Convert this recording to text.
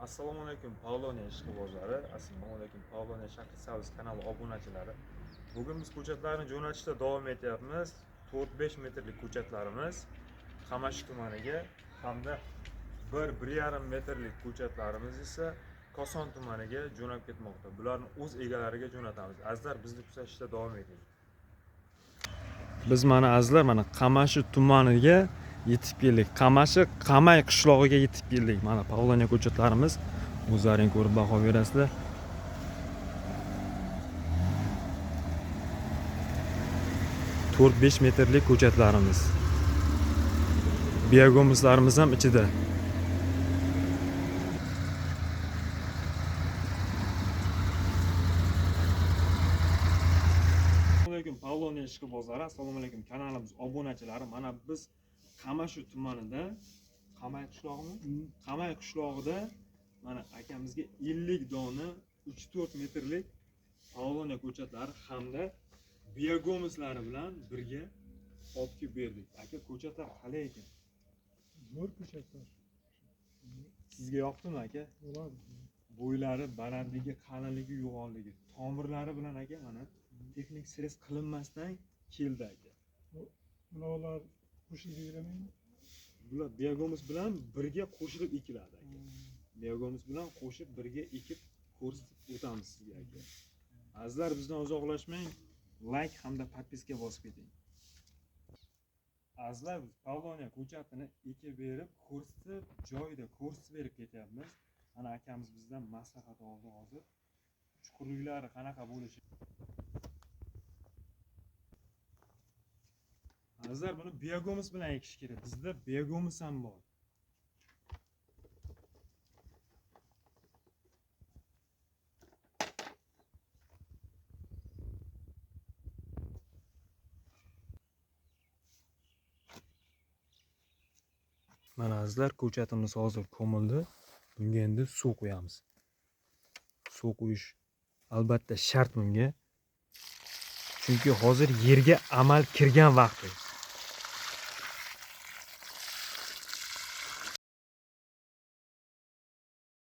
Assalomu alaykum Pavloniya ishqibozlari, assalomu alaykum Pavloniya Shahri Savs kanali obunachilari. Bugun biz ko'chatlarni jo'natishda davom etyapmiz. 4-5 metrlik ko'chatlarimiz Qamashi tumaniga hamda 1-1,5 metrlik ko'chatlarimiz esa Koson tumaniga jo'nab ketmoqda. Bularni o'z egalariga jo'natamiz. Azizlar, bizni kuzatishda davom eting. Biz mana azizlar mana Qamashi tumaniga yetib keldik. Qamay qishlog'iga yetib keldik. Mana Pavloniya ko'chatlarimiz, o'zlaring ko'rib baho berasizlar. To'rt 5 metrlik ko'chatlarimiz. Biogomizlarimiz ham ichida. Assalomu alaykum Pavloniya ishqibozlari, assalomu alaykum kanalimiz obunachilari. Mana biz Qamashi tumanida Qamay qishlog'ida mana akamizga 50 dona 3-4 metrlik Pavloniya ko'chatlari hamda biogomizlari bilan birga olib kelib berdik. Aka, ko'chatlar qalay ekan? Zo'r ko'chatlar. Sizga yoqdimi aka? Bo'ladi. Bo'ylari, balandligi, qalinligi, yo'g'onligi, tomirlari bilan aka mana texnik stress qilinmasdan keldi aka. Ular qo'shilib beramanmi? Bular biogomiz bilan birga qo'shilib ekiladi aka. Biogomiz bilan qo'shib birga ekib ko'rsatib o'tamiz sizga aka. Azizlar, bizdan uzoqlashmang, like hamda podpiska bosib keting. Azizlar, biz Pavloniya ko'chatini ekib berib, ko'rsatib, joyida ko'rsatib berib ketyapmiz. Mana akamiz bizdan maslahat oldi hozir. Chuqurliklari qanaqa bo'lishi. Azizlar, buni biogomiz bilan ekish kerak. Bizda biogomiz ham bor. Mana azizlar, ko'chatimiz hozir ko'mildi. Bunga endi suv qo'yamiz. Suv qo'yish albatta shart bunga. Chunki hozir yerga amal kirgan vaqti.